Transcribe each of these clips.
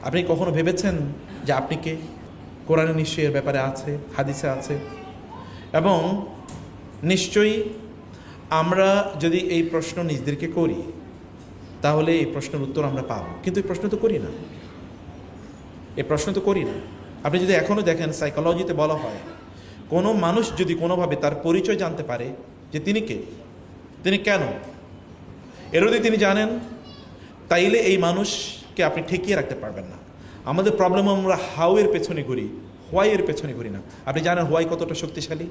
আপনি কখনো ভেবেছেন যে আপনি কে? কোরআনে নিশ্চয়ই এর ব্যাপারে আছে, হাদিসে আছে। এবং নিশ্চয়ই আমরা যদি এই প্রশ্ন নিজেদেরকে করি তাহলে এই প্রশ্নের উত্তর আমরা পাব, কিন্তু এই প্রশ্ন তো করি না। এই প্রশ্ন তো করি না। আপনি যদি এখনও দেখেন, সাইকোলজিতে বলা হয় কোনো মানুষ যদি কোনোভাবে তার পরিচয় জানতে পারে যে তিনি কে, তিনি কেন, এর যদি তিনি জানেন, তাইলে এই মানুষকে আপনি ঠেকিয়ে রাখতে পারবেন না। আমাদের প্রবলেম, আমরা হাউ এর পেছনে ঘুরি, হোয়াই এর পেছনে ঘুরি না। আপনি জানেন হোয়াই কতটা শক্তিশালী?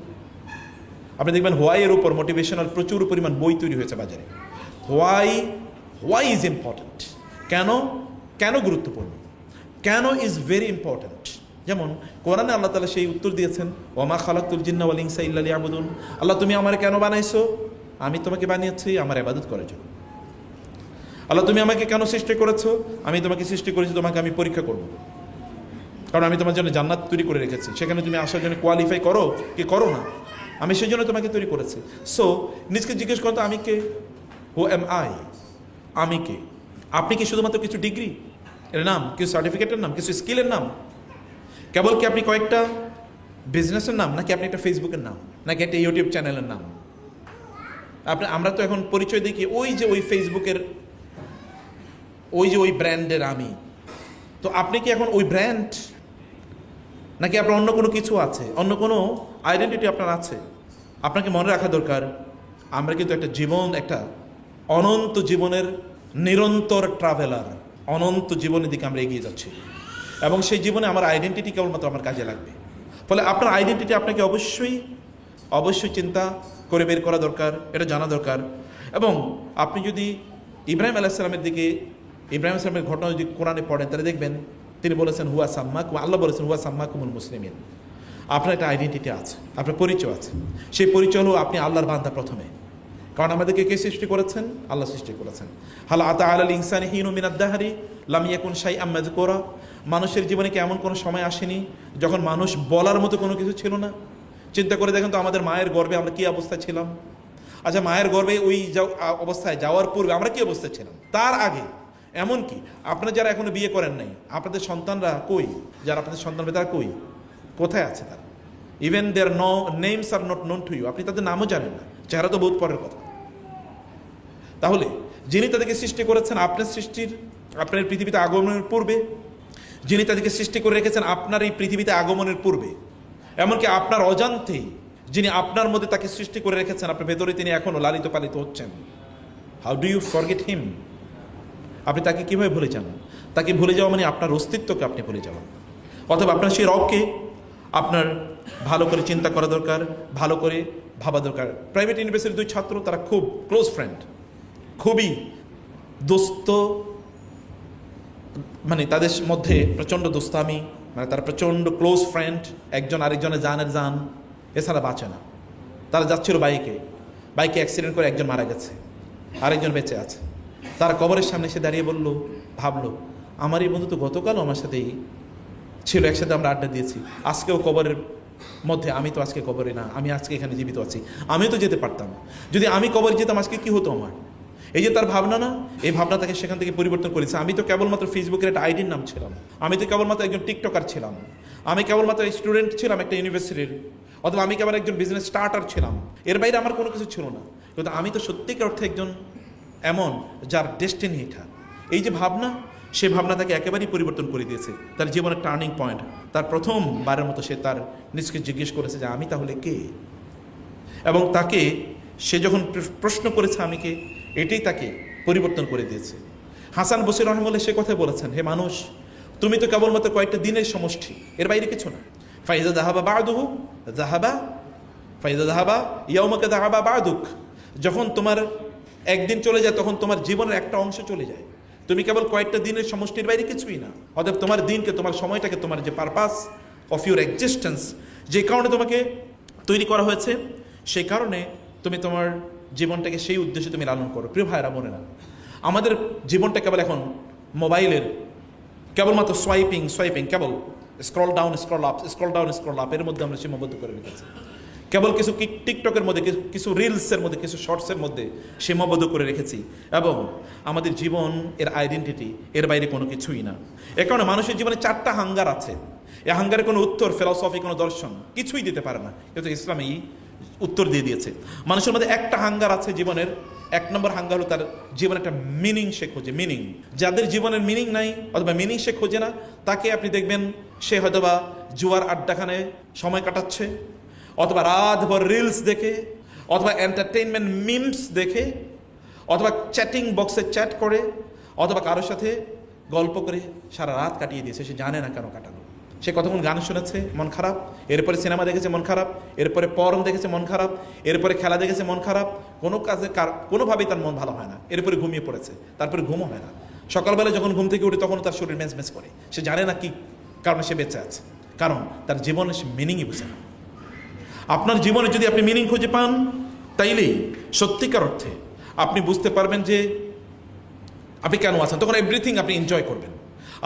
আপনি দেখবেন হোয়াই এর উপর মোটিভেশনাল প্রচুর পরিমাণ বই তৈরি হয়েছে বাজারে। Why is important. কেন কেন গুরুত্বপূর্ণ, কেন ইজ ভেরি ইম্পর্ট্যান্ট। যেমন কোরআনে আল্লাহ তাআলা সেই উত্তর দিয়েছেন, ওমা খালাকতুল জিন্না ওয়াল ইনসা ইল্লা লিয়াবুদুন। আল্লাহ, তুমি আমারে কেন বানাইছো? আমি তোমাকে বানিয়েছি আমার ইবাদত করার জন্য। আল্লাহ, তুমি আমাকে কেন সৃষ্টি করেছো? আমি তোমাকে সৃষ্টি করেছি তোমাকে আমি পরীক্ষা করব, কারণ আমি তোমার জন্য জান্নাত তৈরি করে রেখেছি, সেখানে তুমি আসার জন্য কোয়ালিফাই করো কি করো না, আমি সেই জন্য তোমাকে তৈরি করেছি। সো নিজকে জিজ্ঞেস করো তো, আমি কে? Who am I? আমি কে? আপনি কি শুধুমাত্র কিছু ডিগ্রি এর নাম, কিছু সার্টিফিকেটের নাম, কিছু স্কিলের নাম? কেবল কি আপনি কয়েকটা বিজনেসের নাম, নাকি আপনি একটা ফেসবুকের নাম, নাকি একটা ইউটিউব চ্যানেলের নাম? আমরা তো এখন পরিচয় দেখি ওই যে ওই ফেসবুকের ওই যে ওই ব্র্যান্ডের আমি। তো আপনি কি এখন ওই ব্র্যান্ড, নাকি আপনার অন্য কোনো কিছু আছে, অন্য কোনো আইডেন্টিটি আপনার আছে? আপনাকে মনে রাখা দরকার, আমরা কিন্তু একটা জীবন, একটা অনন্ত জীবনের নিরন্তর ট্রাভেলার। অনন্ত জীবনের দিকে আমরা এগিয়ে যাচ্ছি, এবং সেই জীবনে আমার আইডেন্টিটি কেবলমাত্র আমার কাজে লাগবে। ফলে আপনার আইডেন্টিটি আপনাকে অবশ্যই চিন্তা করে বের করা দরকার, এটা জানা দরকার। এবং আপনি যদি ইব্রাহিম আলাইহিস সালামের দিকে, ইব্রাহিম আলাইহিস সালামের ঘটনা যদি কোরআনে পড়েন, তাহলে দেখবেন তিনি বলেছেন হুয়া সাম্মাকুম, আল্লাহ বলেছেন হুয়া সাম্মাকুমুল মুসলিমিন। আপনার একটা আইডেন্টিটি আছে, আপনার পরিচয় আছে। সেই পরিচয় হলো আপনি আল্লাহর বান্দা প্রথমে, কারণ আমাদেরকে কে সৃষ্টি করেছেন? আল্লাহ সৃষ্টি করেছেন। হাল আতা আলাল ইনসানি হিনু মিনাদ দাহরি লাম ইয়াকুন শাইআম মাযকুরা। মানুষের জীবনে কি এমন কোনো সময় আসেনি যখন মানুষ বলার মতো কোনো কিছু ছিল না? চিন্তা করে দেখেন তো, আমাদের মায়ের গর্ভে আমরা কি অবস্থায় ছিলাম? আচ্ছা, মায়ের গর্ভে ওই অবস্থায় যাওয়ার পূর্বে আমরা কি অবস্থায় ছিলাম? তার আগে, এমনকি আপনারা যারা এখনো বিয়ে করেন নাই, আপনাদের সন্তানরা কই? যারা আপনাদের সন্তান, তারা কই, কোথায় আছে তারা? Even their names are not known to you. আপনি তাদের নামও জানেন না, চেহারা তো বহুত পরের কথা। তাহলে যিনি তাদেরকে সৃষ্টি করেছেন আপনার পৃথিবীতে আগমনের পূর্বে, যিনি তাদেরকে সৃষ্টি করে রেখেছেন আপনার এই পৃথিবীতে আগমনের পূর্বে, এমনকি আপনার অজান্তেই যিনি আপনার মধ্যে তাকে সৃষ্টি করে রেখেছেন, আপনার ভেতরে তিনি এখনো লালিত পালিত হচ্ছেন। How do you forget him? আপনি তাকে কিভাবে ভুলে যান? তাকে ভুলে যাওয়া মানে আপনার অস্তিত্বকে আপনি ভুলে যাওয়া। অথবা আপনার সেই রবকে আপনার ভালো করে চিন্তা করা দরকার, ভালো করে ভাবা দরকার। প্রাইভেট ইউনিভার্সিটির দুই ছাত্র, তারা খুব ক্লোজ ফ্রেন্ড, খুবই দোস্ত, মানে তাদের মধ্যে প্রচণ্ড দোস্তামি, মানে তারা প্রচণ্ড ক্লোজ ফ্রেন্ড, একজন আরেকজনের জানের জান, এছাড়া বাঁচে না। তারা যাচ্ছিল বাইকে অ্যাক্সিডেন্ট করে একজন মারা গেছে, আরেকজন বেঁচে আছে। তারা কবরের সামনে এসে দাঁড়িয়ে ভাবলো, আমার এই বন্ধু তো গতকালও আমার সাথেই ছিল, একসাথে আমরা আড্ডা দিয়েছি, আজকেও কবরের মধ্যে, আমি তো আজকে কবরে না, আমি আজকে এখানে জীবিত আছি, আমি তো যেতে পারতাম, যদি আমি কবরে যেতাম আজকে কি হতো আমার? এই যে তার ভাবনা না, এই ভাবনা তাকে সেখান থেকে পরিবর্তন করেছে। আমি তো কেবলমাত্র ফেসবুকের একটা আইডির নাম ছিলাম, আমি তো কেবলমাত্র একজন টিকটকার ছিলাম, আমি কেবলমাত্র স্টুডেন্ট ছিলাম একটা ইউনিভার্সিটির, অথবা আমি কেবল একজন বিজনেস স্টার্টার ছিলাম, এর বাইরে আমার কোনো কিছু ছিল না। কিন্তু আমি তো সত্যিকার অর্থে একজন এমন যার ডেস্টিনি এটা। এই যে ভাবনা, সে ভাবনা তাকে একেবারেই পরিবর্তন করে দিয়েছে, তার জীবনের টার্নিং পয়েন্ট। তার প্রথমবারের মতো সে তার নিজকে জিজ্ঞেস করেছে যে আমি তাহলে কে? এবং তাকে সে যখন প্রশ্ন করেছে আমি কে, এটাই তাকে পরিবর্তন করে দিয়েছে। হাসান বসরি রহিমাহুল্লাহ সে কথাই বলেছেন, হে মানুষ, তুমি তো কেবলমাত্র কয়েকটা দিনের সমষ্টি, এর বাইরে কিছু না। ফাইজা দাহাবা বাদুহু দাহাবা ইয়াউমাকা দাহাবা বাদুক। যখন তোমার একদিন চলে যায়, তখন তোমার জীবনের একটা অংশ চলে যায়। তুমি কেবল কয়েকটা দিনের সমষ্টির বাইরে কিছুই না। অতএব তোমার দিনকে, তোমার সময়টাকে, তোমার যে পারপাস অফ ইউর এক্সিস্টেন্স, যে কারণে তোমাকে তৈরি করা হয়েছে, সেই কারণে তুমি তোমার জীবনটাকে সেই উদ্দেশ্যে তুমি লালন করো। প্রিয় ভাইরা বোনেরা, আমাদের জীবনটা কেবল এখন মোবাইলের কেবলমাত্র সোয়াইপিং, কেবল স্ক্রল ডাউন স্ক্রল আপ এর মধ্যে আমরা সীমাবদ্ধ করে রেখেছি। কেবল কিছু টিকটকের মধ্যে, কিছু রিলসের মধ্যে, কিছু শর্টসের মধ্যে সীমাবদ্ধ করে রেখেছি, এবং আমাদের জীবন এর আইডেন্টিটি এর বাইরে কোনো কিছুই না। এ কারণে মানুষের জীবনে 4টা হাঙ্গার আছে। এই হাঙ্গারের কোনো উত্তর ফিলসফি, কোনো দর্শন কিছুই দিতে পারে না, কিন্তু ইসলাম এই উত্তর দিয়ে দিয়েছে। মানুষের মধ্যে একটা হাঙ্গার আছে জীবনের, 1 নম্বর হাঙ্গার হলো তার জীবনে একটা মিনিং সে খোঁজে। মিনিং, যাদের জীবনের মিনিং নাই অথবা মিনিং সে খোঁজে না, তাকে আপনি দেখবেন সে হয়তোবা জুয়ার আড্ডাখানে সময় কাটাচ্ছে, অথবা রাতভর রিলস দেখে, অথবা এন্টারটেইনমেন্ট মিমস দেখে, অথবা চ্যাটিং বক্সে চ্যাট করে, অথবা কারোর সাথে গল্প করে সারা রাত কাটিয়ে দিয়েছে, সে জানে না কেন কাটালো। সে কতক্ষণ গান শুনেছে, মন খারাপ, এরপরে সিনেমা দেখেছে, মন খারাপ, এরপরে পর্ন দেখেছে, মন খারাপ, এরপরে খেলা দেখেছে, মন খারাপ, কোনো কাজে কোনোভাবেই তার মন ভালো হয় না, এরপরে ঘুমিয়ে পড়েছে, তারপরে ঘুমও হয় না। সকালবেলা যখন ঘুম থেকে উঠে তখন তার শরীর মেজমেজ করে, সে জানে না কি কারণে সে বেঁচে আছে, কারণ তার জীবনে সে মিনিংই বুঝে না। আপনার জীবনে যদি আপনি মিনিং খুঁজে পান, তাইলেই সত্যিকার অর্থে আপনি বুঝতে পারবেন যে আপনি কেন আছেন, তখন এভরিথিং আপনি এনজয় করবেন।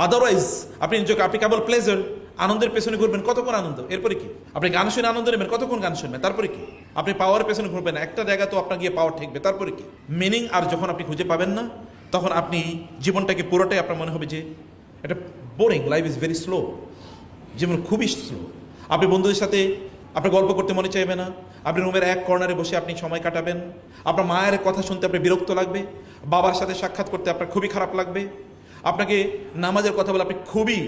আদারওয়াইজ আপনি আপনি কেবল প্লেজার, আনন্দের পেছনে ঘুরবেন, কতক্ষণ আনন্দ, এরপরে কি? আপনি গান শুনে আনন্দ নেবেন, কতক্ষণ গান শুনবেন, তারপরে কি? আপনি পাওয়ারের পেছনে ঘুরবেন, একটা জায়গা তো আপনার গিয়ে পাওয়ার ঠেকবে, তারপরে কি? মিনিং আর যখন আপনি খুঁজে পাবেন না, তখন আপনি জীবনটাকে পুরোটাই আপনার মনে হবে যে এটা boring, life is very slow, জীবন খুবই স্লো। আপনি বন্ধুদের সাথে আপনার গল্প করতে মনে চাইবে না, আপনি রুমের এক কর্নারে বসে আপনি সময় কাটাবেন, আপনার মায়ের কথা শুনতে আপনার বিরক্ত লাগবে, বাবার সাথে সাক্ষাৎ করতে আপনার খুবই খারাপ লাগবে, আপনাকে নামাজের কথা বলে আপনি খুবই,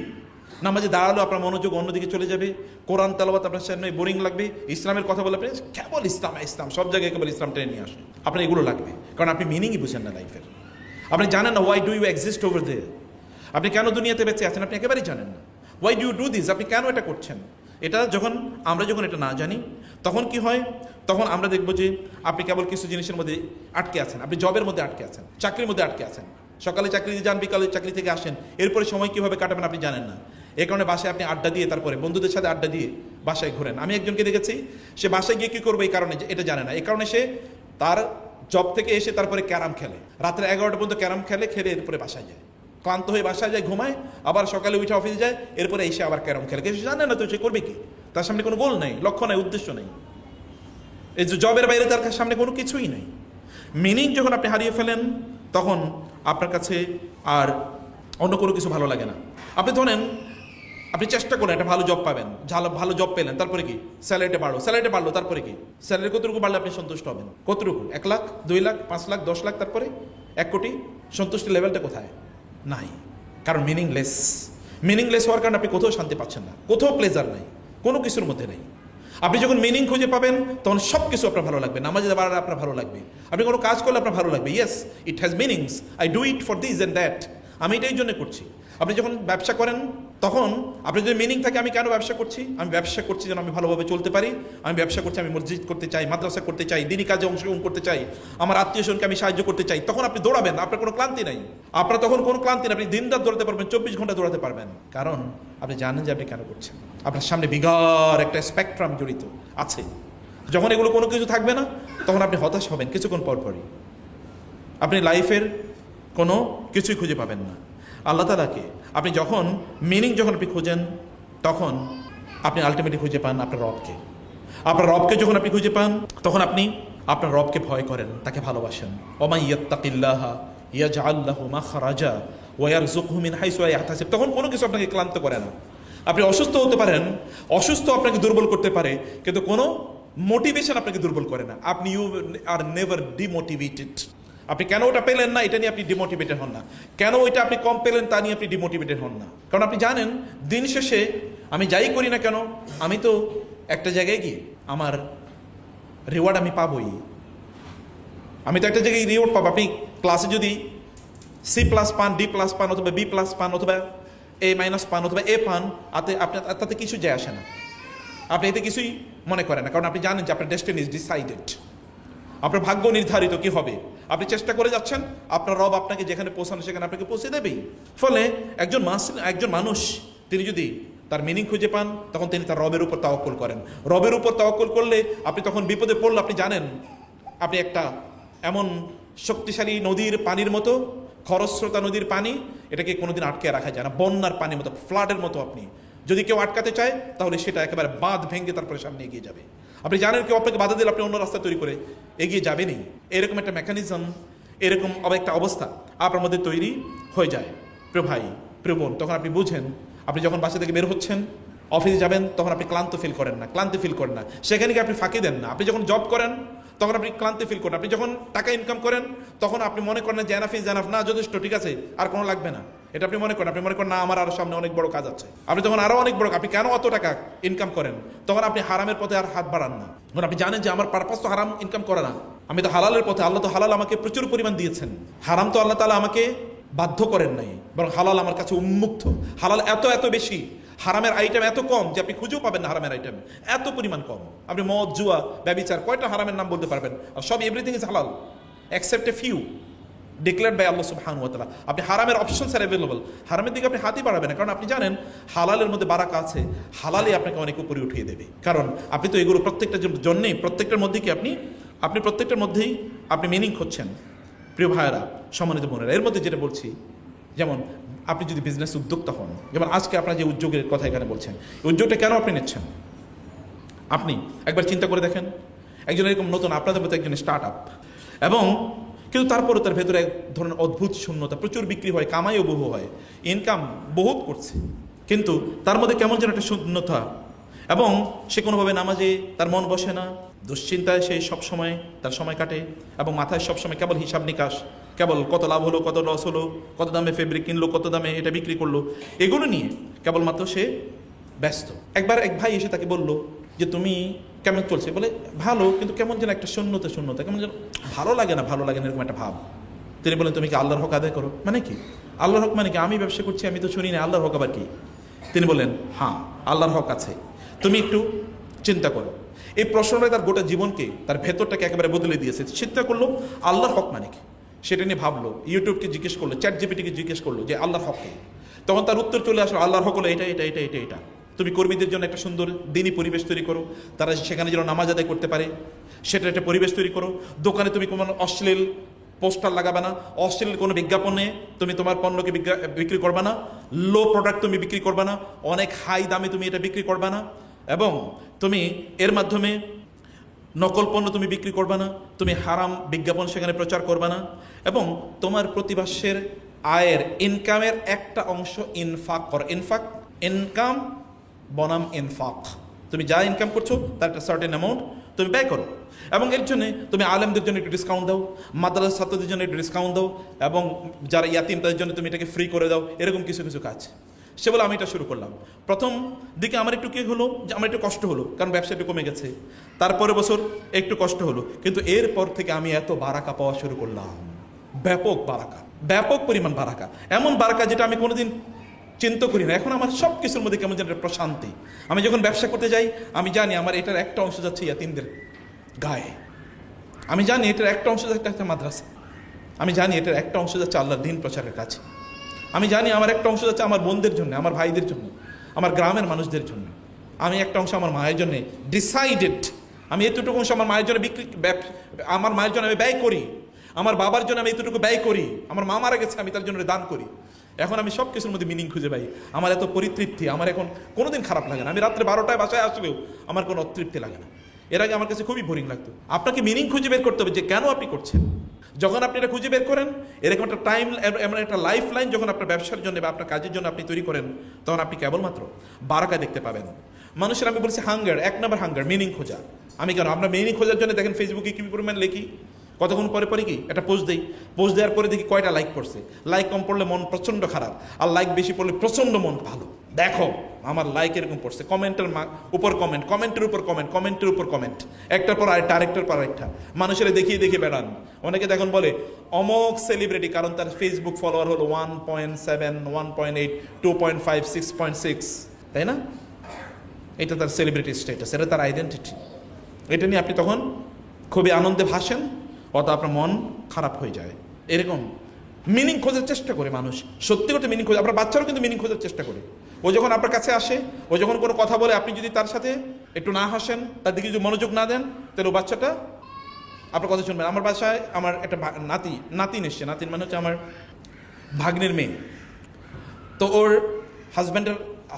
নামাজে দাঁড়ালো আপনার মনোযোগ অন্যদিকে চলে যাবে, কোরআন তেলাওয়াত আপনার সামনে বোরিং লাগবে, ইসলামের কথা বলে আপনি কেবল ইসলাম ইসলাম, সব জায়গায় কেবল ইসলাম টেনে নিয়ে আসেন, আপনার এগুলো লাগবে, কারণ আপনি মিনিংই বুঝেন না লাইফের। আপনি জানেন না why do you exist over there, আপনি কেন দুনিয়াতে বেঁচে আছেন আপনি একেবারেই জানেন না। Why do you do this, আপনি কেন এটা করছেন? এটা আমরা যখন এটা না জানি, তখন কি হয়? তখন আমরা দেখবো যে আপনি কেবল কিছু জিনিসের মধ্যে আটকে আছেন, আপনি জবের মধ্যে আটকে আছেন, চাকরির মধ্যে আটকে আছেন, সকালে চাকরিতে যান, বিকালে চাকরি থেকে আসেন, এরপরে সময় কীভাবে কাটাবেন আপনি জানেন না। এই কারণে বাসায় আপনি আড্ডা দিয়ে, তারপরে বন্ধুদের সাথে আড্ডা দিয়ে বাসায় ঘোরেন। আমি একজনকে দেখেছি, সে বাসায় গিয়ে কী করবে এই কারণে এটা জানে না, এই কারণে সে তার জব থেকে এসে তারপরে ক্যারাম খেলে, রাত্রে 11টা পর্যন্ত ক্যারাম খেলে, এরপরে বাসায় যায়, ক্লান্ত হয়ে বাসায় যায়, ঘুমায়, আবার সকালে উঠে অফিসে যায়, এরপরে এসে আবার ক্যারাম খেলে। সে জানে না তো সে করবে কি, তার সামনে কোনো গোল নেই, লক্ষ্য নেই, উদ্দেশ্য নেই, এই যে জবের বাইরে তার সামনে কোনো কিছুই নেই। মিনিং যখন আপনি হারিয়ে ফেলেন, তখন আপনার কাছে আর অন্য কোনো কিছু ভালো লাগে না। আপনি ধরেন আপনি চেষ্টা করেন একটা ভালো জব পাবেন, ভালো জব পেলেন, তারপরে কি? স্যালারিটা বাড়লো, তারপরে কি? স্যালারি কতটুকু বাড়লে আপনি সন্তুষ্ট হবেন? কতটুকু? 1 লাখ, 2 লাখ, 5 লাখ, 10 লাখ, তারপরে 1 কোটি? সন্তুষ্টির লেভেলটা কোথায়? নাই, কারণ মিনিংলেস হওয়ার কারণে আপনি কোথাও শান্তি পাচ্ছেন না, কোথাও প্লেজার নাই, কোনো কিছুর মধ্যে নেই। আপনি যখন মিনিং খুঁজে পাবেন, তখন সব কিছু আপনার ভালো লাগবে, নামাজে বাড়ালে আপনার ভালো লাগবে, আপনি কোনো কাজ করলে আপনার ভালো লাগবে, yes it has meanings, I do it for this and that, আমি এটাই জন্য করছি। আপনি যখন ব্যবসা করেন, তখন আপনি যদি মিনিং থাকে আমি কেন ব্যবসা করছি, আমি ব্যবসা করছি যেন আমি ভালোভাবে চলতে পারি, আমি ব্যবসা করছি আমি মসজিদ করতে চাই, মাদ্রাসা করতে চাই, দিনই কাজে অংশগ্রহণ করতে চাই, আমার আত্মীয় স্বজনকে আমি সাহায্য করতে চাই, তখন আপনি দৌড়াবেন, আপনার কোনো ক্লান্তি নাই, আপনার তখন কোনো ক্লান্তি নেই, আপনি দিনরাত দৌড়াতে পারবেন, 24 ঘন্টা দৌড়াতে পারবেন, কারণ আপনি জানেন যে আপনি কেন করছেন। আপনার সামনে বিঘার একটা স্পেকট্রাম জড়িত আছে। যখন এগুলো কোনো কিছু থাকবে না, তখন আপনি হতাশ হবেন কিছুক্ষণ পরপরই, আপনি লাইফের কোনো কিছুই খুঁজে পাবেন না। আল্লাহ তাআলাকে আপনি যখন আপনি খোঁজেন, তখন আপনি আলটিমেটলি খুঁজে পান আপনার রবকে যখন আপনি খুঁজে পান, তখন আপনি আপনার রবকে ভয় করেন, তাকে ভালোবাসেন। ওমা ইয়াত্তাকিল্লাহা ইয়াজআল লাহু মাখরাজা ওয়া ইয়ারযুকহু মিন হাইসু লা ইয়াহতাসিব, তখন কোনো কিছু আপনাকে ক্লান্ত করে না। আপনি অসুস্থ হতে পারেন, অসুস্থ আপনাকে দুর্বল করতে পারে, কিন্তু কোনো মোটিভেশন আপনাকে দুর্বল করে না। আপনি ইউ আর নেভার ডিমোটিভেটেড। আপনি কেন ওটা পেলেন না এটা নিয়ে আপনি ডিমোটিভেটেড হন না, কেন ওইটা আপনি কম পেলেন তা নিয়ে আপনি ডিমোটিভেটেড হন না, কারণ আপনি জানেন দিন শেষে আমি যাই করি না কেন, আমি তো একটা জায়গায় গিয়ে আমার রিওয়ার্ড আমি পাবই, আমি তো একটা জায়গায় রিওয়ার্ড পাবো। আপনি ক্লাসে যদি C+ পান, D+ পান, অথবা B+ পান, অথবা A- পান, অথবা A পান, আপনার তাতে কিছু যায় আসে না, আপনি এতে কিছুই মনে করেন না, কারণ আপনি জানেন যে আপনার ডেস্টিনি ইজ ডিসাইডেড, আপনার ভাগ্য নির্ধারিত কি হবে। আপনি চেষ্টা করে যাচ্ছেন, আপনার রব আপনাকে যেখানে পৌঁছানো সেখানে আপনাকে পৌঁছে দেবেই। ফলে একজন মানুষ তিনি যদি তার মিনিং খুঁজে পান, তখন তিনি তার রবের উপর তাওয়াক্কুল করেন। রবের উপর তাওয়াক্কুল করলে আপনি তখন বিপদে পড়লে আপনি জানেন আপনি একটা এমন শক্তিশালী নদীর পানির মতো, খরস্রোতা নদীর পানি, এটাকে কোনোদিন আটকে রাখা যায় না, বন্যার পানির মতো, ফ্লাডের মতো আপনি যদি কেউ আটকাতে চায় তাহলে সেটা একেবারে বাঁধ ভেঙে তারপরে সামনে এগিয়ে যাবে। আপনি জানেন কেউ আপনাকে বাধা দিলে আপনি অন্য রাস্তা তৈরি করে এগিয়ে যাবেনই। এরকম একটা মেকানিজম, এরকম একটা অবস্থা আপনার মধ্যে তৈরি হয়ে যায়। প্রিয় ভাই, প্রিয় বোন, তখন আপনি বুঝেন, আপনি যখন বাসা থেকে বের হচ্ছেন, অফিসে যাবেন, তখন আপনি ক্লান্তি ফিল করেন না, সেখানে গিয়ে আপনি ফাঁকি দেন না। আপনি যখন জব করেন তখন আপনি ক্লান্তি ফিল করেন। আপনি যখন টাকা ইনকাম করেন তখন আপনি মনে করেন যে এনাফ ইজ এনাফ, না যথেষ্ট, ঠিক আছে, আর কোনো লাগবে না, এটা আপনি মনে করেন না আমার আরো সামনে অনেক বড় কাজ আছে। আপনি তখন আরো অনেক বড়, আপনি কেন অত টাকা ইনকাম করেন, তখন আপনি হারামের পথে আর হাত বাড়ান না। আপনি জানেন যে আমার পারপাস তো হারাম ইনকাম করে না, আমি তো হালালের পথে, আল্লাহ তো হালাল আমাকে প্রচুর পরিমাণ দিয়েছেন, হারাম তো আল্লাহ তাআলা আমাকে বাধ্য করেন নাই, বরং হালাল আমার কাছে উন্মুক্ত। হালাল এত বেশি, হারামের আইটেম এত কম যে আপনি খুঁজেও পাবেন না। হারামের আইটেম এত পরিমাণ কম, আপনি মদ, জুয়া, ব্যভিচার, কয়টা হারামের নাম বলতে পারবেন? আর সব everything is halal except a few declared by Allah সুবহানাহু ওয়া তাআলা। আপনি হারামের অপশনস আর অ্যাভেলেবল, হারামের দিকে আপনি হাতই বাড়াবেন না, কারণ আপনি জানেন হালালের মধ্যে বারাকা আছে, হালালই আপনাকে অনেক উপরে উঠিয়ে দেবে। কারণ আপনি তো এগুলো প্রত্যেকটার জন্যেই, প্রত্যেকটার মধ্যেই কি আপনি প্রত্যেকটার মধ্যেই আপনি মিনিং খুঁজছেন। প্রিয় ভাইয়েরা, সম্মানিত বোনেরা, এর মধ্যে যেটা বলছি, যেমন আপনি যদি বিজনেস উদ্যোক্তা হন, যেমন আজকে আপনার যে উদ্যোগের কথা এখানে বলছেন, এই উদ্যোগটা কেন আপনি নিচ্ছেন? আপনি একবার চিন্তা করে দেখেন, একজন এরকম নতুন আপনাদের মতো একজন স্টার্ট আপ, এবং কিন্তু তারপরে তার ভেতরে এক ধরনের অদ্ভুত শূন্যতা, প্রচুর বিক্রি হয়, কামাইও বহু হয়, ইনকাম বহুত করছে, কিন্তু তার মধ্যে কেমন যেন একটা শূন্যতা, এবং সে কোনোভাবে নামাজে তার মন বসে না, দুশ্চিন্তায় সে সবসময় তার সময় কাটে, এবং মাথায় সবসময় কেবল হিসাব নিকাশ, কেবল কত লাভ হলো, কত লস হলো, কত দামে ফেব্রিক কিনলো, কত দামে এটা বিক্রি করলো, এগুলো নিয়ে কেবলমাত্র সে ব্যস্ত। একবার এক ভাই এসে তাকে বলল যে তুমি কেমন চলছে? বলে ভালো, কিন্তু কেমন যেন একটা শূন্যতা, কেমন যেন ভালো লাগে না এরকম একটা ভাব। তিনি বলেন তুমি কি আল্লাহর হক আদায় করো? মানে কি আল্লাহর হক? মানে কি আমি ব্যবসা করছি, আমি তো শুনি না, আল্লাহর হক আবার কি? তিনি বলেন হ্যাঁ, আল্লাহর হক আছে, তুমি একটু চিন্তা করো। এই প্রশ্নটা তার গোটা জীবনকে, তার ভেতরটাকে একেবারে বদলে দিয়েছে। চিন্তা করলো আল্লাহর হক মানে কি, সেটা নিয়ে ভাবলো, ইউটিউবকে জিজ্ঞেস করলো, চ্যাট জিপিটিকে জিজ্ঞেস করলো যে আল্লাহর হক কি। তখন তার উত্তর চলে আসলো, আল্লাহর হক হলো এটা। তুমি কর্মীদের জন্য একটা সুন্দর দিনী পরিবেশ তৈরি করো, তারা সেখানে যেন নামাজ আদায় করতে পারে, সেটা একটা পরিবেশ তৈরি করো। দোকানে তুমি কোনো অশ্লীল পোস্টার লাগাবে না, অশ্লীল কোনো বিজ্ঞাপনে তুমি তোমার পণ্যকে বিক্রি করবে না, লো প্রোডাক্ট তুমি বিক্রি করবে না, অনেক হাই দামে তুমি এটা বিক্রি করবে না, এবং তুমি এর মাধ্যমে নকল পণ্য তুমি বিক্রি করবে না, তুমি হারাম বিজ্ঞাপন সেখানে প্রচার করবে না, এবং তোমার প্রতিমাসের আয়ের ইনকামের একটা অংশ ইনফাক করো। ইনকাম বনাম ইনফাক, তুমি যা ইনকাম করছো তার একটা সার্টেন অ্যামাউন্ট তুমি ব্যয় করো, এবং এর জন্য তুমি আলেমদের জন্য একটু ডিসকাউন্ট দাও, মাদ্রাসা ছাত্রদের জন্য একটু ডিসকাউন্ট দাও, এবং যারা ইয়াতিম তাদের জন্য তুমি এটাকে ফ্রি করে দাও। এরকম কিছু কাজ। সে বলে আমি এটা শুরু করলাম। প্রথম দিকে আমার একটু কি হলো, যে আমার একটু কষ্ট হলো, কারণ ব্যবসা একটু কমে গেছে। তারপরে বছর একটু কষ্ট হলো, কিন্তু এরপর থেকে আমি এত বারাকা পাওয়া শুরু করলাম, ব্যাপক বারাকা, ব্যাপক পরিমাণ বারাকা, এমন বারাকা যেটা আমি কোনোদিন চিন্তা করি না। এখন আমার সব কিছুর মধ্যে কেমন যেন একটা প্রশান্তি। আমি যখন ব্যবসা করতে যাই, আমি জানি আমার এটার একটা অংশ যাচ্ছে ইয়াতিমদের গায়ে, আমি জানি এটার একটা অংশ যাচ্ছে একটা মাদ্রাসা, আমি জানি এটার একটা অংশ যাচ্ছে আল্লাহর দ্বীন প্রচারের কাছে, আমি জানি আমার একটা অংশ যাচ্ছে আমার বোনদের জন্য, আমার ভাইদের জন্য, আমার গ্রামের মানুষদের জন্য, আমি একটা অংশ আমার মায়ের জন্য ডিসাইডেড, আমি এতটুকু অংশ আমার মায়ের জন্য আমার মায়ের জন্য আমি ব্যয় করি, আমার বাবার জন্য আমি এতটুকু ব্যয় করি, আমার মা মারা গেছে আমি তার জন্য দান করি। এখন আমি সব কিছুর মধ্যে মিনিং খুঁজে পাই, আমার এত পরিতৃপ্তি, আমার এখন কোনোদিন খারাপ লাগে না। আমি রাত্রে 12টায় বাসায় আসলেও আমার কোনো অতৃপ্তি লাগে না। এর আগে আমার কাছে খুবই বোরিং লাগতো। আপনাকে মিনিং খুঁজে বের করতে হবে যে কেন আপনি করছেন। যখন আপনি এটা খুঁজে বের করেন, এরকম একটা টাইম, এমন একটা লাইফ লাইন যখন আপনার ব্যবসার জন্য বা আপনার কাজের জন্য আপনি তৈরি করেন, তখন আপনি কেবলমাত্র বারাকা দেখতে পাবেন। মানুষের, আমি বলছি হাঙ্গার, 1 নম্বর হাঙ্গার, মিনিং খোঁজা। আমি কেন আপনার মিনিং খোঁজার জন্য দেখেন ফেসবুকে কি পরিমাণ লিখি, কতক্ষণ পরে কি একটা পোস্ট দেই, পোস্ট দেওয়ার পরে দেখি কয়টা লাইক পড়ছে। লাইক কম পড়লে মন প্রচণ্ড খারাপ, আর লাইক বেশি পড়লে প্রচণ্ড মন ভালো। দেখো আমার লাইক এরকম পড়ছে, কমেন্টের উপর কমেন্ট, কমেন্টের উপর কমেন্ট, কমেন্টের উপর কমেন্ট, একটার পর আরেকটা, আরেকটার পর আরেকটা, মানুষের দেখিয়ে বেড়ান। অনেকে দেখুন বলে অমোক সেলিব্রিটি, কারণ তার ফেসবুক ফলোয়ার হলো 1.7, 1.8, 2.5, 6.6, তাই না? এটা তার সেলিব্রিটি স্ট্যাটাস, এটা তার আইডেন্টিটি। এটা নিয়ে আপনি তখন খুবই আনন্দে ভাসেন, অত আপনার মন খারাপ হয়ে যায়। এরকম মিনিং খোঁজার চেষ্টা করে মানুষ, সত্যি করতে মিনিং খোঁজে। আপনার বাচ্চারাও কিন্তু মিনিং খোঁজার চেষ্টা করে। ও যখন আপনার কাছে আসে, ও যখন কোনো কথা বলে, আপনি যদি তার সাথে একটু না হাসেন, তার দিকে যদি মনোযোগ না দেন, তাহলে ও বাচ্চাটা আপনার কথা শুনবেন। আমার বাসায় আমার একটা নাতিন এসছে, নাতিন মানে হচ্ছে আমার ভাগ্নের মেয়ে। তো ওর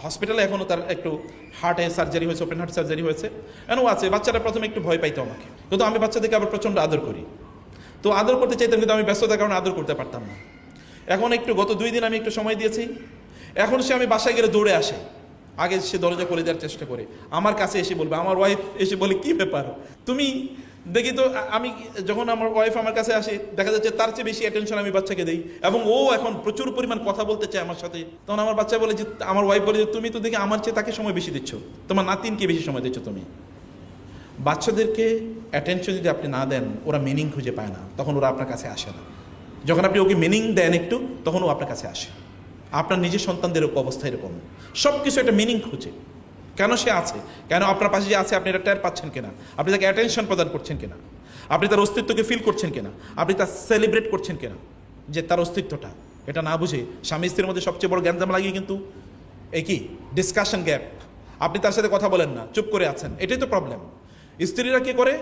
হসপিটালে এখনও তার একটু হার্টে সার্জারি হয়েছে, ওপেন হার্ট সার্জারি হয়েছে, এখনও আছে। বাচ্চাটা প্রথমে একটু ভয় পাইতো আমাকে, কিন্তু আমি বাচ্চাদেরকে আবার প্রচণ্ড আদর করি। তো আদর করতে চাইতাম, কিন্তু আমি ব্যস্ততার কারণে আদর করতে পারতাম না। এখন একটু গত 2 দিন আমি একটু সময় দিয়েছি। এখন সে আমি বাসায় গেলে দৌড়ে আসে, আগে সে দরজা খুলে দেওয়ার চেষ্টা করে, আমার কাছে এসে বলবে। আমার ওয়াইফ এসে বলে, কি ব্যাপার তুমি, দেখি তো আমি যখন আমার ওয়াইফ আমার কাছে আসে, দেখা যাচ্ছে তার চেয়ে বেশি অ্যাটেনশন আমি বাচ্চাকে দিই, এবং ও এখন প্রচুর পরিমাণ কথা বলতে চায় আমার সাথে। তখন আমার বাচ্চা বলে যে, আমার ওয়াইফ বলে যে, তুমি তো দেখি আমার চেয়ে তাকে সময় বেশি দিচ্ছ, তোমার নাতিনকে বেশি সময় দিচ্ছ তুমি। বাচ্চাদেরকে অ্যাটেনশন যদি আপনি না দেন, ওরা মিনিং খুঁজে পায় না, তখন ওরা আপনার কাছে আসে না। যখন আপনি ওকে মিনিং দেন একটু, তখন ও আপনার কাছে আসে। আপনার নিজের সন্তানদের অবস্থা এরকম, সব কিছু একটা মিনিং খুঁজে। কেন সে আছে, কেন আপনার পাশে যে আছে আপনি এটা টের পাচ্ছেন কিনা, আপনি তাকে অ্যাটেনশন প্রদান করছেন কিনা, আপনি তার অস্তিত্বকে ফিল করছেন কিনা, আপনি তার সেলিব্রেট করছেন কিনা, যে তার অস্তিত্বটা। এটা না বুঝে স্বামী স্ত্রীর মধ্যে সবচেয়ে বড় জ্ঞানজাম লাগিয়ে কিন্তু এই কি ডিসকাশন গ্যাপ। আপনি তার সাথে কথা বলেন না, চুপ করে আছেন, এটাই তো প্রবলেম। স্ত্রীরা কি করে,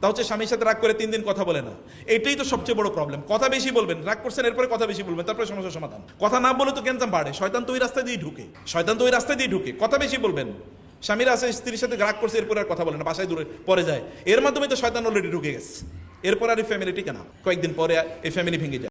তা হচ্ছে স্বামীর সাথে রাগ করে 3 দিন কথা বলে না। এটাই তো সবচেয়ে বড় প্রবলেম। কথা বেশি বলবেন, রাগ করছেন, এরপরে কথা বেশি বলবেন, তারপরে সমস্যার সমাধান। কথা না বলে তো গ্যাঞ্জাম বাড়ে। শয়তান তো ওই রাস্তা দিয়ে ঢুকে, কথা বেশি বলবেন। স্বামীরা আছে স্ত্রীর সাথে রাগ করছে, এরপরে আর কথা বলে না, বাসায় দূরে পরে যায়। এর মাধ্যমে তো শয়তান অলরেডি ঢুকে গেছে। এরপর আর এই ফ্যামিলি টিকে না, কয়েকদিন পরে এই ফ্যামিলি ভেঙে যায়।